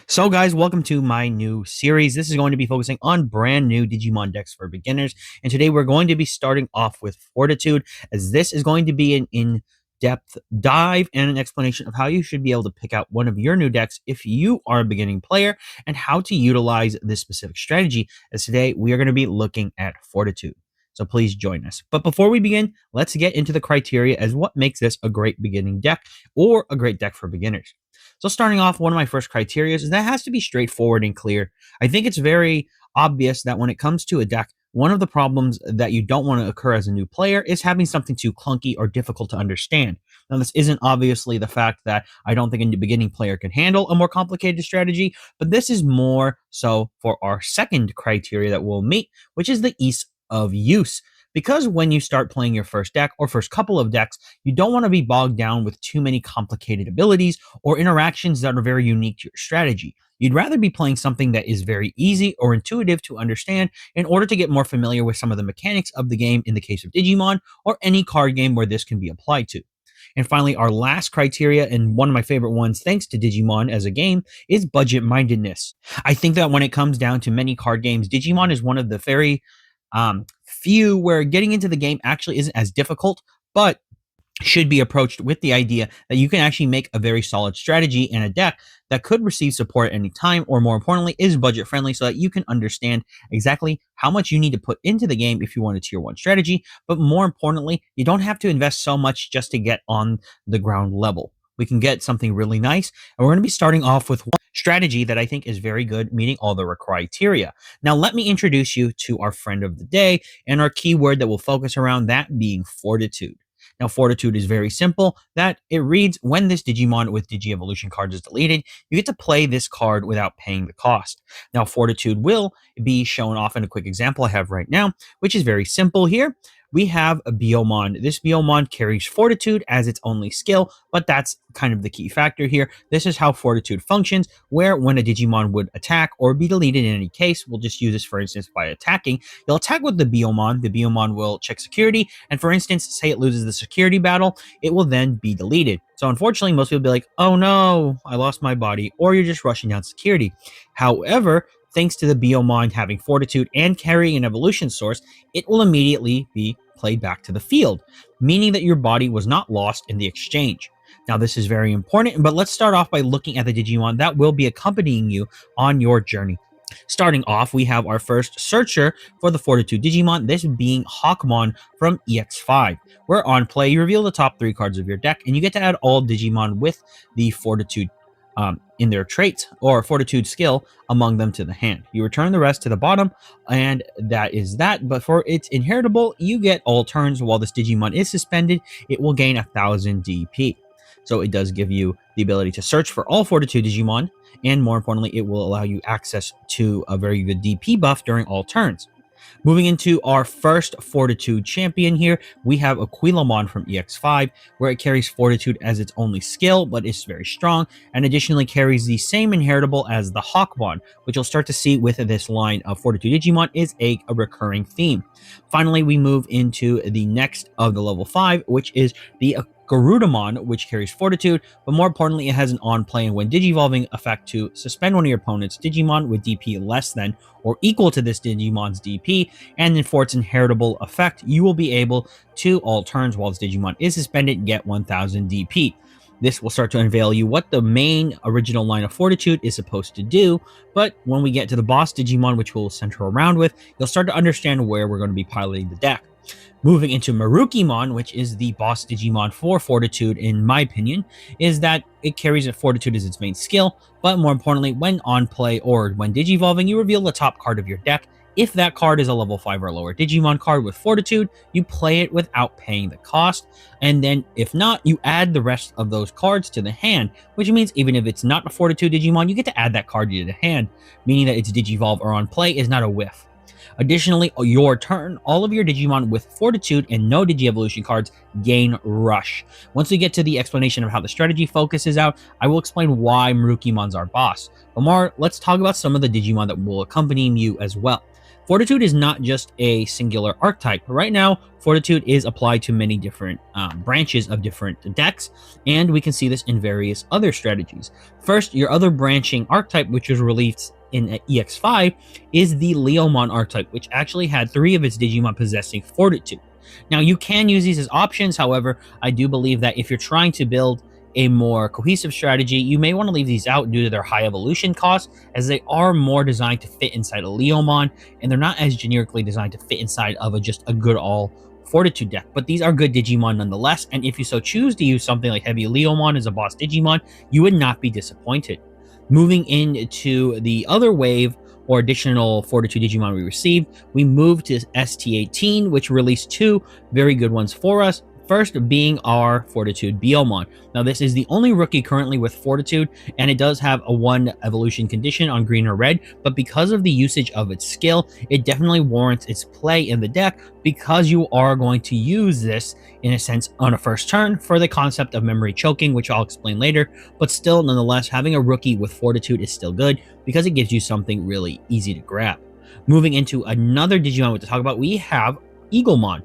So, guys, welcome to my new series. This is going to be focusing on brand new Digimon decks for beginners. And today we're going to be starting off with Fortitude, as this is going to be an in-depth dive and an explanation of how you should be able to pick out one of your new decks if you are a beginning player and how to utilize this specific strategy. As today we are going to be looking at Fortitude. So please join us. But before we begin, let's get into the criteria as what makes this a great beginning deck or a great deck for beginners. So starting off, one of my first criteria is that it has to be straightforward and clear. I think it's very obvious that when it comes to a deck, one of the problems that you don't want to occur as a new player is having something too clunky or difficult to understand. Now, this isn't obviously the fact that I don't think a beginning player can handle a more complicated strategy, but this is more so for our second criteria that we'll meet, which is the ease of use. Because when you start playing your first deck or first couple of decks, you don't want to be bogged down with too many complicated abilities or interactions that are very unique to your strategy. You'd rather be playing something that is very easy or intuitive to understand in order to get more familiar with some of the mechanics of the game in the case of Digimon or any card game where this can be applied to. And finally, our last criteria, and one of my favorite ones, thanks to Digimon as a game, is budget mindedness. I think that when it comes down to many card games, Digimon is one of the very few where getting into the game actually isn't as difficult, but should be approached with the idea that you can actually make a very solid strategy and a deck that could receive support at any time, or more importantly, is budget friendly so that you can understand exactly how much you need to put into the game if you want a tier 1 strategy. But more importantly, you don't have to invest so much just to get on the ground level. We can get something really nice, and we're going to be starting off with one strategy that I think is very good, meeting all the criteria. Now, let me introduce you to our friend of the day and our keyword that will focus around, that being Fortitude. Now, Fortitude is very simple, that it reads, when this Digimon with Digi-Evolution card is deleted, you get to play this card without paying the cost. Now, Fortitude will be shown off in a quick example I have right now, which is very simple here. We have a Biomon. This Biomon carries Fortitude as its only skill, but that's kind of the key factor here. This is how Fortitude functions, where when a Digimon would attack or be deleted in any case, we'll just use this for instance by attacking. You'll attack with the Biomon will check security, and for instance, say it loses the security battle, it will then be deleted. So unfortunately, most people will be like, oh no, I lost my body, or you're just rushing down security. However, thanks to the Biomon having Fortitude and carrying an evolution source, it will immediately be played back to the field, meaning that your body was not lost in the exchange. Now, this is very important, but let's start off by looking at the Digimon that will be accompanying you on your journey. Starting off, we have our first searcher for the Fortitude Digimon, this being Hawkmon from EX5. Where on play, you reveal the top 3 cards of your deck, and you get to add all Digimon with the Fortitude in their traits or Fortitude skill among them to the hand. You return the rest to the bottom, and that is that. But for its inheritable, you get all turns while this Digimon is suspended, it will gain 1000 DP. So it does give you the ability to search for all Fortitude Digimon, and more importantly, it will allow you access to a very good DP buff during all turns. Moving into our first Fortitude champion here, we have Aquilomon from EX5, where it carries Fortitude as its only skill, but is very strong, and additionally carries the same inheritable as the Hawkmon, which you'll start to see with this line of Fortitude Digimon is a recurring theme. Finally, we move into the next of the level 5, which is the Garudamon, which carries Fortitude, but more importantly, it has an on-play and when Digivolving effect to suspend one of your opponent's Digimon with DP less than or equal to this Digimon's DP, and then for its inheritable effect, you will be able to, all turns while this Digimon is suspended, get 1000 DP. This will start to unveil you what the main original line of Fortitude is supposed to do, but when we get to the boss Digimon, which we'll center around with, you'll start to understand where we're going to be piloting the deck. Moving into Marukimon, which is the boss Digimon for Fortitude, in my opinion, is that it carries Fortitude as its main skill, but more importantly, when on play or when Digivolving, you reveal the top card of your deck. If that card is a level 5 or lower Digimon card with Fortitude, you play it without paying the cost, and then if not, you add the rest of those cards to the hand, which means even if it's not a Fortitude Digimon, you get to add that card to the hand, meaning that its Digivolve or on play is not a whiff. Additionally, your turn, all of your Digimon with Fortitude and no Digi-Evolution cards gain Rush. Once we get to the explanation of how the strategy focuses out, I will explain why Marukimon's our boss. But more, let's talk about some of the Digimon that will accompany you as well. Fortitude is not just a singular archetype. Right now, Fortitude is applied to many different branches of different decks, and we can see this in various other strategies. First, your other branching archetype, which was released in EX5, is the Leomon archetype, which actually had 3 of its Digimon possessing Fortitude. Now, you can use these as options. However, I do believe that if you're trying to build a more cohesive strategy, you may want to leave these out due to their high evolution cost, as they are more designed to fit inside a Leomon, and they're not as generically designed to fit inside of just a good all Fortitude deck. But these are good Digimon nonetheless, and if you so choose to use something like Heavy Leomon as a boss Digimon, you would not be disappointed. Moving into the other wave or additional Fortitude Digimon we received, we moved to ST18, which released 2 very good ones for us. First being our Fortitude Beomon. Now, this is the only rookie currently with Fortitude, and it does have a 1 evolution condition on green or red, but because of the usage of its skill, it definitely warrants its play in the deck, because you are going to use this, in a sense, on a first turn for the concept of memory choking, which I'll explain later. But still, nonetheless, having a rookie with Fortitude is still good, because it gives you something really easy to grab. Moving into another Digimon to talk about, we have Eaglemon.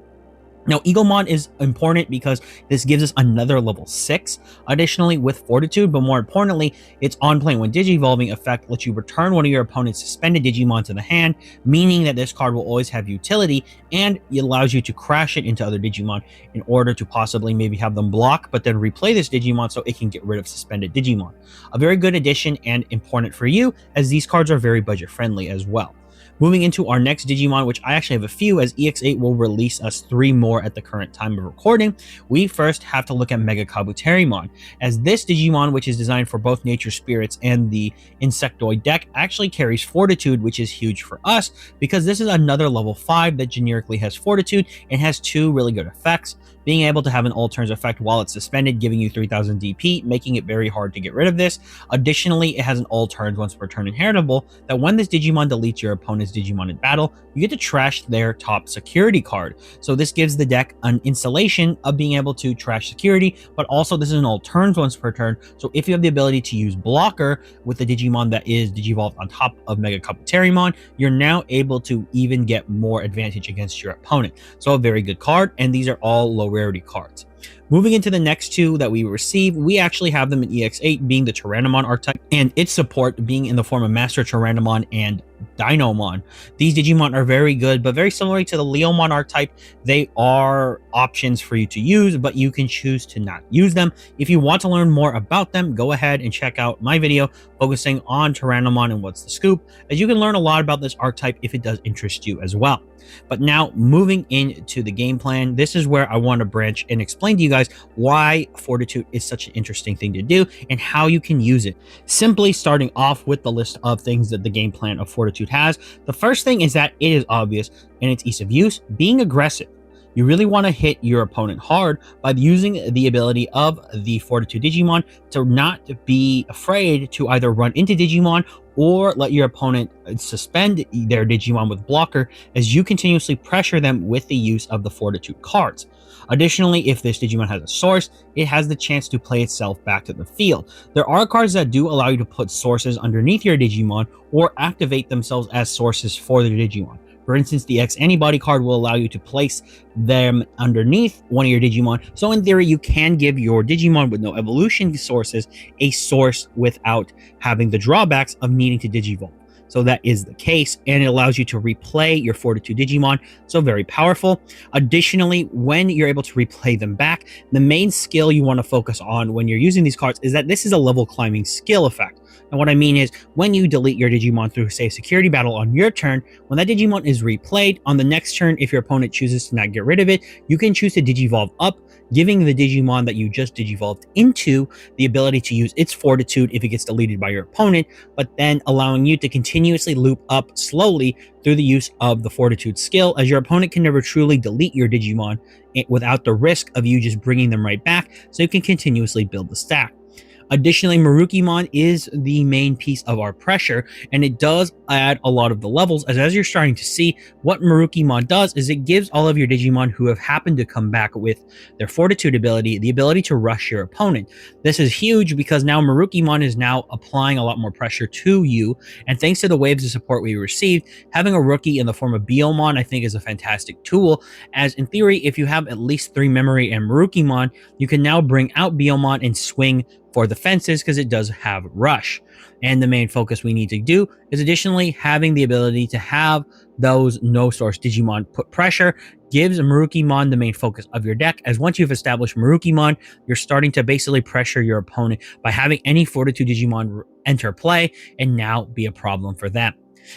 Now, Eaglemon is important because this gives us another level 6, additionally with Fortitude, but more importantly, its on-play when Digivolving effect lets you return one of your opponent's suspended Digimon to the hand, meaning that this card will always have utility, and it allows you to crash it into other Digimon in order to possibly maybe have them block, but then replay this Digimon so it can get rid of suspended Digimon. A very good addition and important for you, as these cards are very budget-friendly as well. Moving into our next Digimon, which I actually have a few, as EX8 will release us 3 more at the current time of recording, we first have to look at Mega Kabuterimon, as this Digimon, which is designed for both Nature Spirits and the Insectoid deck, actually carries Fortitude, which is huge for us, because this is another level 5 that generically has Fortitude and has 2 really good effects. Being able to have an all turns effect while it's suspended, giving you 3000 DP, making it very hard to get rid of this. Additionally, it has an all turns once per turn inheritable that when this Digimon deletes your opponent's Digimon in battle, you get to trash their top security card. So this gives the deck an installation of being able to trash security, but also this is an all turns once per turn. So if you have the ability to use blocker with the Digimon that is Digivolved on top of Mega Kabuterimon, you're now able to even get more advantage against your opponent. So a very good card, and these are all low rarity cards. Moving into the next 2 that we receive, we actually have them in EX8, being the Tyrannomon archetype and its support being in the form of Master Tyrannomon and Dinomon. These Digimon are very good, but very similar to the Leomon archetype, they are options for you to use, but you can choose to not use them. If you want to learn more about them, go ahead and check out my video focusing on Tyrannomon and what's the scoop, as you can learn a lot about this archetype if it does interest you as well. But now, moving into the game plan, this is where I want to branch and explain to you guys why Fortitude is such an interesting thing to do and how you can use it. Simply starting off with the list of things that the game plan of Fortitude has, the first thing is that it is obvious in its ease of use, being aggressive. You really want to hit your opponent hard by using the ability of the Fortitude Digimon to not be afraid to either run into Digimon or let your opponent suspend their Digimon with blocker, as you continuously pressure them with the use of the Fortitude cards. Additionally, if this Digimon has a source, it has the chance to play itself back to the field. There are cards that do allow you to put sources underneath your Digimon or activate themselves as sources for the Digimon. For instance, the X Antibody card will allow you to place them underneath one of your Digimon. So in theory, you can give your Digimon with no evolution sources a source without having the drawbacks of needing to Digivolve. So that is the case, and it allows you to replay your Fortitude Digimon, so very powerful. Additionally, when you're able to replay them back, the main skill you want to focus on when you're using these cards is that this is a level climbing skill effect. And what I mean is, when you delete your Digimon through, say, a security battle on your turn, when that Digimon is replayed, on the next turn, if your opponent chooses to not get rid of it, you can choose to Digivolve up, giving the Digimon that you just Digivolved into the ability to use its Fortitude if it gets deleted by your opponent, but then allowing you to continuously loop up slowly through the use of the Fortitude skill, as your opponent can never truly delete your Digimon without the risk of you just bringing them right back, so you can continuously build the stack. Additionally, Marukimon is the main piece of our pressure, and it does add a lot of the levels. As you're starting to see, what Marukimon does is it gives all of your Digimon who have happened to come back with their Fortitude ability the ability to rush your opponent. This is huge because now Marukimon is now applying a lot more pressure to you, and thanks to the waves of support we received, having a rookie in the form of Beomon I think is a fantastic tool, as in theory, if you have at least 3 memory and Marukimon, you can now bring out Beomon and swing for the fences because it does have rush. And the main focus we need to do is additionally having the ability to have those no source Digimon put pressure gives Marukimon the main focus of your deck, as once you've established Marukimon, you're starting to basically pressure your opponent by having any Fortitude Digimon enter play and now be a problem for them.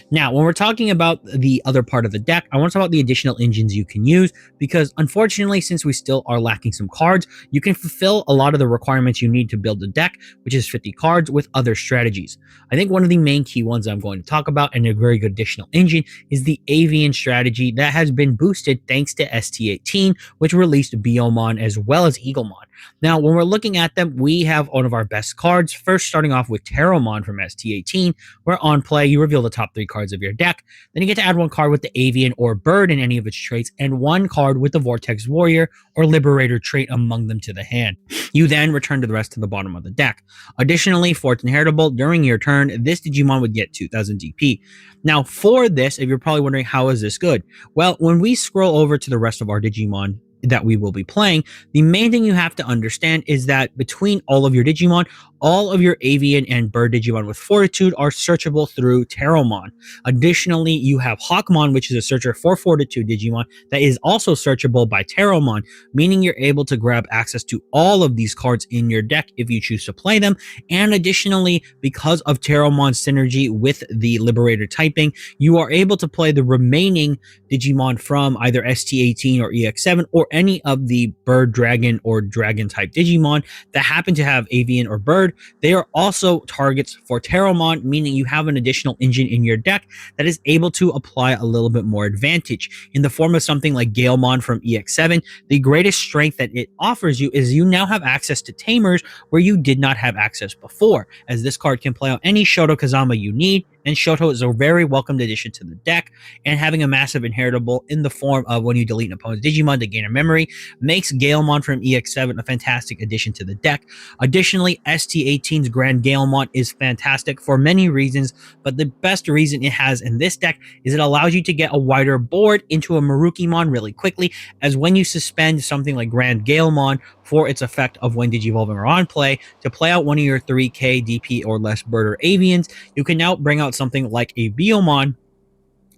Now, when we're talking about the other part of the deck, I want to talk about the additional engines you can use, because unfortunately, since we still are lacking some cards, you can fulfill a lot of the requirements you need to build a deck, which is 50 cards, with other strategies. I think one of the main key ones I'm going to talk about, and a very good additional engine, is the Avian strategy that has been boosted thanks to ST18, which released Beomon as well as Eaglemon. Now, when we're looking at them, we have one of our best cards, first starting off with Terromon from ST18, where on play, you reveal the top 3 cards of your deck. Then you get to add 1 card with the Avian or Bird in any of its traits, and 1 card with the Vortex Warrior or Liberator trait among them to the hand. You then return to the rest to the bottom of the deck. Additionally, for its inheritable, during your turn, this Digimon would get 2000 DP. Now, for this, if you're probably wondering, how is this good? Well, when we scroll over to the rest of our Digimon that we will be playing, the main thing you have to understand is that between all of your Digimon, all of your Avian and Bird Digimon with Fortitude are searchable through Terromon. Additionally, you have Hawkmon, which is a searcher for Fortitude Digimon that is also searchable by Terromon, meaning you're able to grab access to all of these cards in your deck if you choose to play them. And additionally, because of Terromon's synergy with the Liberator typing, you are able to play the remaining Digimon from either ST18 or EX7 or any of the Bird Dragon or Dragon type Digimon that happen to have Avian or Bird. They are also targets for Terromon, meaning you have an additional engine in your deck that is able to apply a little bit more advantage. In the form of something like Galemon from EX7, the greatest strength that it offers you is you now have access to Tamers where you did not have access before, as this card can play out any Shoto Kazama you need, and Shoto is a very welcomed addition to the deck, and having a massive inheritable in the form of when you delete an opponent's Digimon to gain a memory makes Galemon from EX7 a fantastic addition to the deck. Additionally, ST18's Grand Galemon is fantastic for many reasons, but the best reason it has in this deck is it allows you to get a wider board into a Marukimon really quickly, as when you suspend something like Grand Galemon for its effect of when Digivolving are on play, to play out one of your 3k DP or less Bird or Avians, you can now bring out something like a Beomon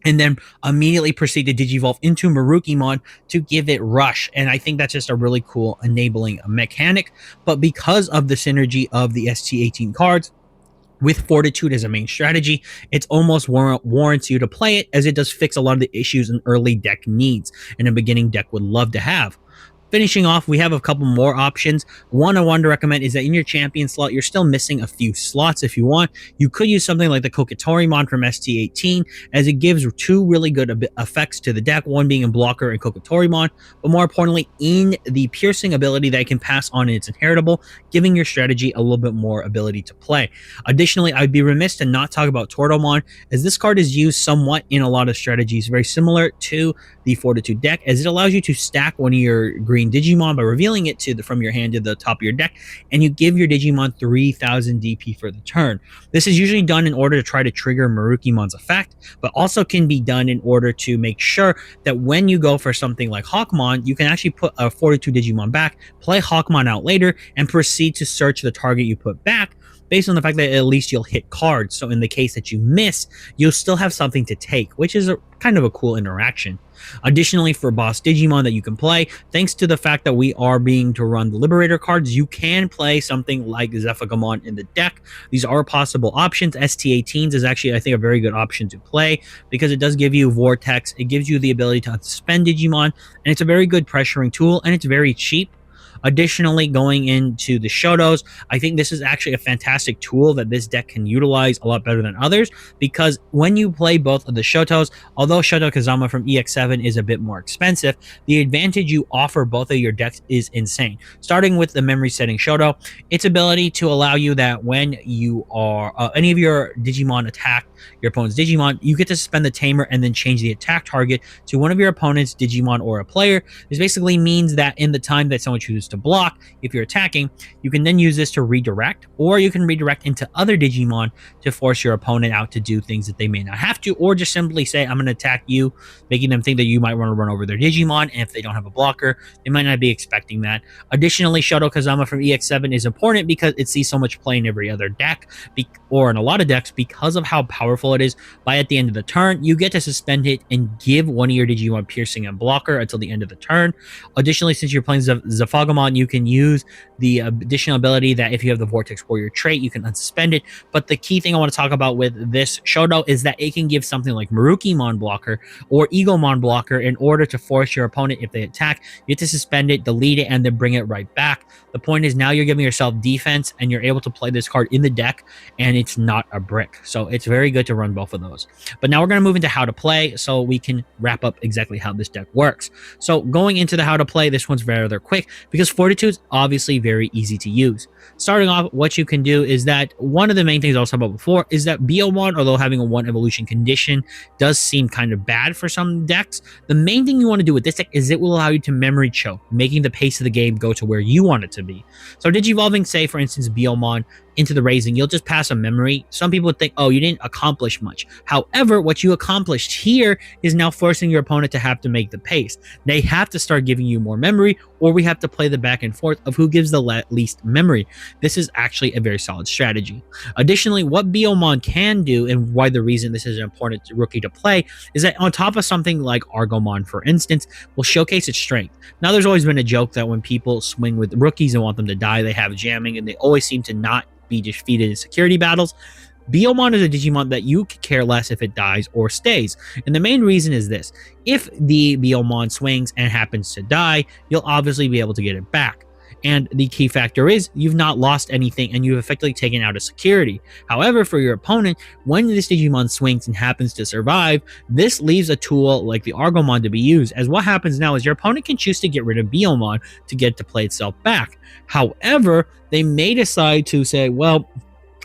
and then immediately proceed to Digivolve into Marukimon to give it rush. And I think that's just a really cool enabling mechanic. But because of the synergy of the ST18 cards, with Fortitude as a main strategy, it's almost warrants you to play it, as it does fix a lot of the issues an early deck needs and a beginning deck would love to have. Finishing off, we have a couple more options. One I wanted to recommend is that in your champion slot, you're still missing a few slots if you want. You could use something like the Kokitorimon from ST18, as it gives 2 really good effects to the deck, one being a blocker and Kokitorimon, but more importantly, in the piercing ability that it can pass on in its inheritable, giving your strategy a little bit more ability to play. Additionally, I'd be remiss to not talk about Tortomon, as this card is used somewhat in a lot of strategies, very similar to the Fortitude deck, as it allows you to stack one of your green Digimon by revealing it from your hand to the top of your deck, and you give your Digimon 3000 DP for the turn. This is usually done in order to try to trigger Marukimon's effect, but also can be done in order to make sure that when you go for something like Hawkmon, you can actually put a Fortitude Digimon back, play Hawkmon out later, and proceed to search the target you put back, based on the fact that at least you'll hit cards. So in the case that you miss, you'll still have something to take, which is kind of a cool interaction. Additionally, for boss Digimon that you can play, thanks to the fact that we are being to run the Liberator cards, you can play something like Zephagamon in the deck. These are possible options. ST18s is actually, I think, a very good option to play, because it does give you Vortex, it gives you the ability to unsuspend Digimon, and it's a very good pressuring tool, and it's very cheap. Additionally, going into the Shotos, I think this is actually a fantastic tool that this deck can utilize a lot better than others, because when you play both of the Shotos, although Shoto Kazama from EX7 is a bit more expensive, the advantage you offer both of your decks is insane. Starting with the memory setting Shoto, its ability to allow you that when you are any of your Digimon attack your opponent's Digimon, you get to suspend the tamer and then change the attack target to one of your opponent's Digimon or a player. This basically means that in the time that someone chooses to block, if you're attacking, you can then use this to redirect, or you can redirect into other Digimon to force your opponent out to do things that they may not have to, or just simply say, I'm going to attack you, making them think that you might want to run over their Digimon, and if they don't have a blocker, they might not be expecting that. Additionally, Shoto Kazama from EX7 is important because it sees so much play in every other deck, or in a lot of decks, because of how powerful it is. By at the end of the turn, you get to suspend it and give one of your Digimon piercing and blocker until the end of the turn. Additionally, since you're playing Zafagamon, you can use the additional ability that if you have the Vortex Warrior trait, you can unsuspend it. But the key thing I want to talk about with this Shoto is that it can give something like Marukimon blocker or Egomon blocker in order to force your opponent, if they attack, you get to suspend it, delete it, and then bring it right back. The point is now you're giving yourself defense and you're able to play this card in the deck, and it's not a brick. So it's very good to run both of those. But now we're going to move into how to play so we can wrap up exactly how this deck works. So going into the how to play, this one's rather quick because Fortitude's obviously very easy to use. Starting off, what you can do is that one of the main things I was talking about before is that Biomon, although having a 1 evolution condition does seem kind of bad for some decks, the main thing you want to do with this deck is it will allow you to memory choke, making the pace of the game go to where you want it to be. So Digivolving, say for instance, Biomon into the raising, you'll just pass a memory. Some people would think, oh, you didn't accomplish much. However, what you accomplished here is now forcing your opponent to have to make the pace. They have to start giving you more memory, or we have to play the back and forth of who gives the least memory. This is actually a very solid strategy. Additionally, what Biomon can do, and why the reason this is an important rookie to play, is that on top of something like Argomon, for instance, will showcase its strength. Now, there's always been a joke that when people swing with rookies and want them to die, they have jamming, and they always seem to not be defeated in security battles. Biomon is a Digimon that you could care less if it dies or stays. And the main reason is this. If the Biomon swings and happens to die, you'll obviously be able to get it back. And the key factor is you've not lost anything and you've effectively taken out a security. However, for your opponent, when this Digimon swings and happens to survive, this leaves a tool like the Argomon to be used, as what happens now is your opponent can choose to get rid of Biomon to get to play itself back. However, they may decide to say, well,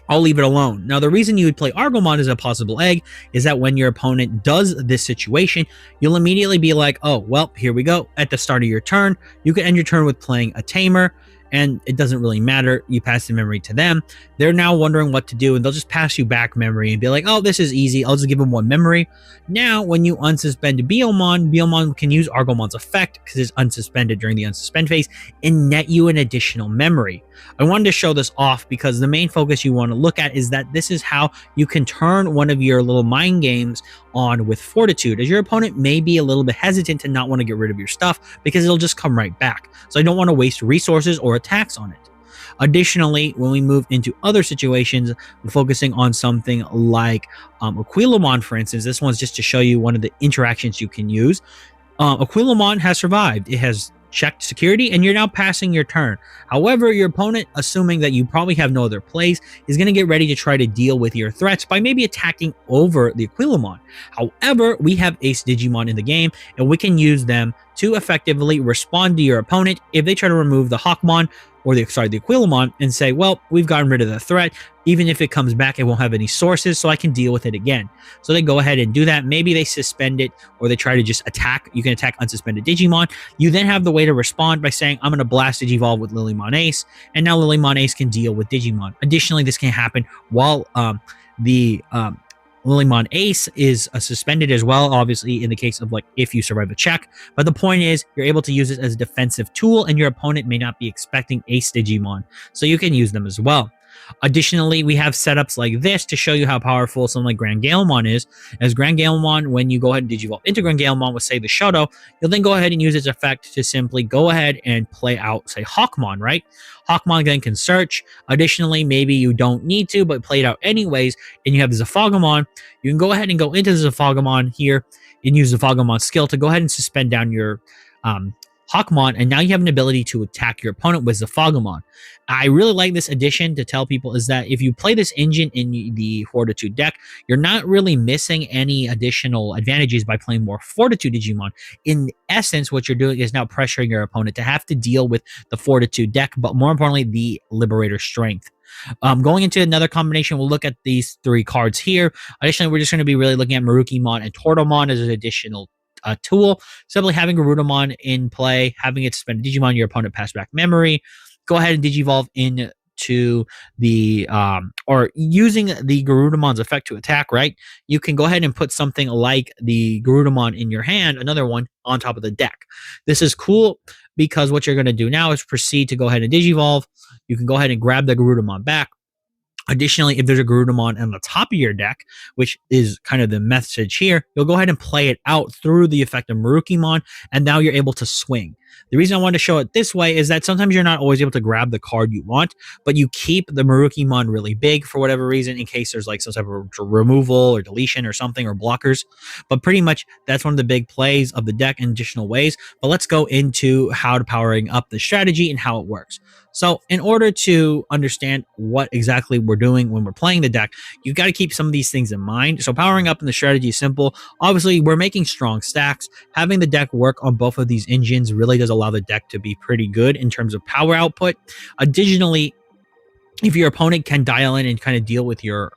I'll leave it alone. Now, the reason you would play Argomon as a possible egg is that when your opponent does this situation, you'll immediately be like, oh, well, here we go. At the start of your turn, you can end your turn with playing a Tamer, and it doesn't really matter. You pass the memory to them. They're now wondering what to do, and they'll just pass you back memory and be like, oh, this is easy. I'll just give them 1 memory. Now, when you unsuspend Biomon, Biomon can use Argomon's effect because it's unsuspended during the unsuspend phase and net you an additional memory. I wanted to show this off because the main focus you want to look at is that this is how you can turn one of your little mind games on with Fortitude, as your opponent may be a little bit hesitant to not want to get rid of your stuff because it'll just come right back. So I don't want to waste resources or attacks on it. Additionally, when we move into other situations, we're focusing on something like Aquilamon, for instance. This one's just to show you one of the interactions you can use. Aquilamon has survived. It has checked security, and you're now passing your turn. However, your opponent, assuming that you probably have no other plays, is going to get ready to try to deal with your threats by maybe attacking over the Aquilamon. However, we have Ace Digimon in the game, and we can use them to effectively respond to your opponent if they try to remove the Hawkmon or the Aquilamon and say, well, we've gotten rid of the threat. Even if it comes back, it won't have any sources, so I can deal with it again. So they go ahead and do that. Maybe they suspend it, or they try to just attack. You can attack unsuspended Digimon. You then have the way to respond by saying, I'm going to blast Digivolve with Lilymon Ace, and now Lilymon Ace can deal with Digimon. Additionally, this can happen while Lilymon Ace is suspended as well, obviously, in the case of like if you survive a check. But the point is, you're able to use it as a defensive tool, and your opponent may not be expecting Ace Digimon, so you can use them as well. Additionally, we have setups like this to show you how powerful something like Grand Galemon is. As Grand Galemon, when you go ahead and Digivolve into Grand Galemon with, say, the Shoto, you'll then go ahead and use its effect to simply go ahead and play out, say, Hawkmon, right? Hawkmon then can search. Additionally, maybe you don't need to, but play it out anyways, and you have the Zafagamon. You can go ahead and go into the Zafagamon here and use the Zafagamon skill to go ahead and suspend down your Hawkmon, and now you have an ability to attack your opponent with Zafagamon. I really like this addition to tell people is that if you play this engine in the Fortitude deck, you're not really missing any additional advantages by playing more Fortitude Digimon. In essence, what you're doing is now pressuring your opponent to have to deal with the Fortitude deck, but more importantly, the Liberator Strength. Going into another combination, we'll look at these three cards here. Additionally, we're just going to be really looking at Marukimon and Tortomon as an additional tool. Simply having Garudamon in play, having it spend a Digimon, your opponent pass back memory. Go ahead and Digivolve into the or using the Garudamon's effect to attack, right? You can go ahead and put something like the Garudamon in your hand, another one on top of the deck. This is cool because what you're going to do now is proceed to go ahead and Digivolve. You can go ahead and grab the Garudamon back. Additionally, if there's a Garudamon on the top of your deck, which is kind of the message here, you'll go ahead and play it out through the effect of Marukimon, and now you're able to swing. The reason I wanted to show it this way is that sometimes you're not always able to grab the card you want, but you keep the Marukimon really big for whatever reason, in case there's like some type of removal or deletion or something, or blockers. But pretty much that's one of the big plays of the deck in additional ways. But let's go into how to powering up the strategy and how it works. So in order to understand what exactly we're doing when we're playing the deck, you've got to keep some of these things in mind. So powering up in the strategy is simple. Obviously, we're making strong stacks. Having the deck work on both of these engines really does allow the deck to be pretty good in terms of power output. Additionally, if your opponent can dial in and kind of deal with your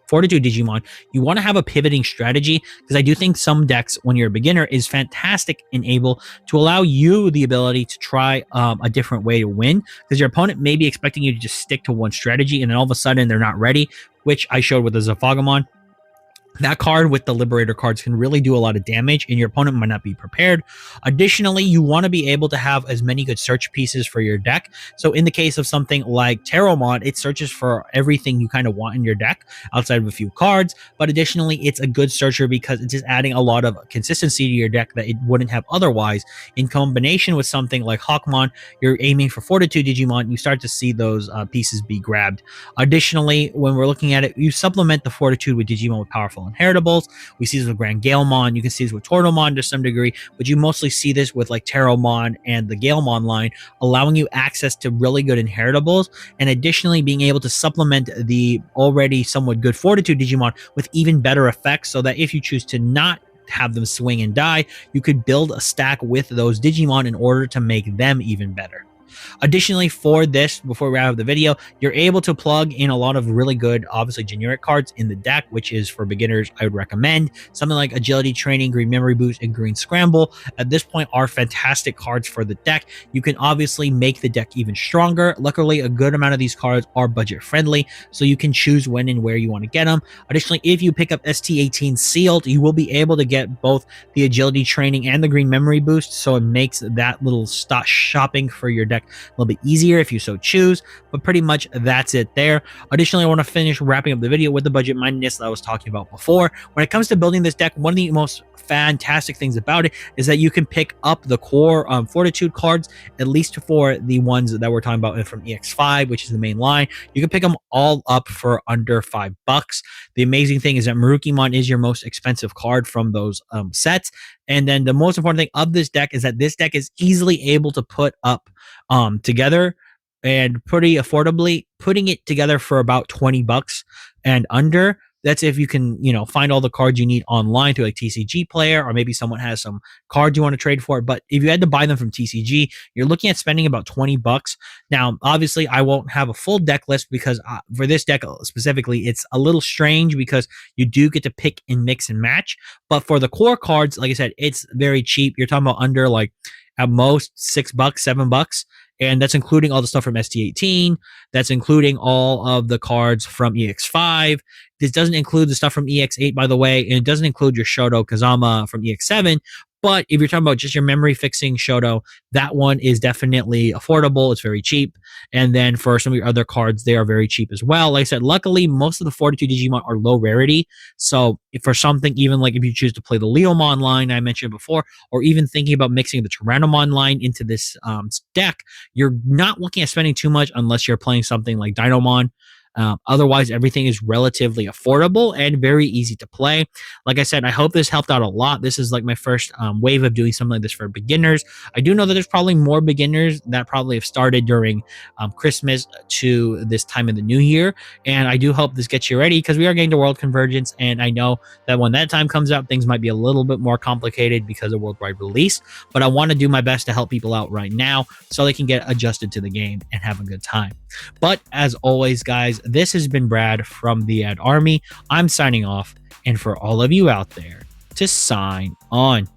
Fortitude Digimon, you want to have a pivoting strategy, because I do think some decks, when you're a beginner, is fantastic and able to allow you the ability to try a different way to win, because your opponent may be expecting you to just stick to one strategy, and then all of a sudden they're not ready, which I showed with the Zafagamon. That card with the Liberator cards can really do a lot of damage, and your opponent might not be prepared. Additionally, you want to be able to have as many good search pieces for your deck. So in the case of something like Terromon, it searches for everything you kind of want in your deck outside of a few cards. But additionally, it's a good searcher because it's just adding a lot of consistency to your deck that it wouldn't have otherwise. In combination with something like Hawkmon, you're aiming for Fortitude Digimon, you start to see those pieces be grabbed. Additionally, when we're looking at it, you supplement the Fortitude with Digimon with powerful inheritables. We see this with Grand Galemon. You can see this with Tortomon to some degree, but you mostly see this with like Terromon and the Galemon line, allowing you access to really good inheritables, and additionally being able to supplement the already somewhat good Fortitude Digimon with even better effects, so that if you choose to not have them swing and die, you could build a stack with those Digimon in order to make them even better. Additionally, for this, before we wrap up the video, you're able to plug in a lot of really good, obviously generic cards in the deck, which is for beginners, I would recommend. Something like Agility Training, Green Memory Boost, and Green Scramble at this point are fantastic cards for the deck. You can obviously make the deck even stronger. Luckily, a good amount of these cards are budget friendly, so you can choose when and where you want to get them. Additionally, if you pick up ST18 Sealed, you will be able to get both the Agility Training and the Green Memory Boost, so it makes that little stop shopping for your deck a little bit easier if you so choose, but pretty much that's it there. Additionally, I want to finish wrapping up the video with the budget mindedness that I was talking about before. When it comes to building this deck, one of the most fantastic things about it is that you can pick up the core Fortitude cards, at least for the ones that we're talking about from EX5, which is the main line. You can pick them all up for under $5. The amazing thing is that Marukimon is your most expensive card from those sets. And then the most important thing of this deck is that this deck is easily able to put up together, and pretty affordably, putting it together for about $20 and under. That's if you can, find all the cards you need online through like TCG Player, or maybe someone has some cards you want to trade for. But if you had to buy them from TCG, you're looking at spending about $20. Now, obviously, I won't have a full deck list because for this deck specifically, it's a little strange because you do get to pick and mix and match. But for the core cards, like I said, it's very cheap. You're talking about under like at most $6, $7. And that's including all the stuff from ST18. That's including all of the cards from EX5. This doesn't include the stuff from EX8, by the way, and it doesn't include your Shoto Kazama from EX7. But if you're talking about just your memory fixing Shoto, that one is definitely affordable. It's very cheap. And then for some of your other cards, they are very cheap as well. Like I said, luckily, most of the Fortitude Digimon are low rarity. So if for something, even like if you choose to play the Leomon line I mentioned before, or even thinking about mixing the Tyrannomon line into this deck, you're not looking at spending too much unless you're playing something like Dinomon. Otherwise, everything is relatively affordable and very easy to play. Like I said, I hope this helped out a lot. This is like my first wave of doing something like this for beginners. I do know that there's probably more beginners that probably have started during Christmas to this time of the new year. And I do hope this gets you ready because we are getting to World Convergence. And I know that when that time comes out, things might be a little bit more complicated because of worldwide release. But I want to do my best to help people out right now so they can get adjusted to the game and have a good time. But as always, guys, this has been Brad from the Ad Army. I'm signing off. And for all of you out there, to sign on.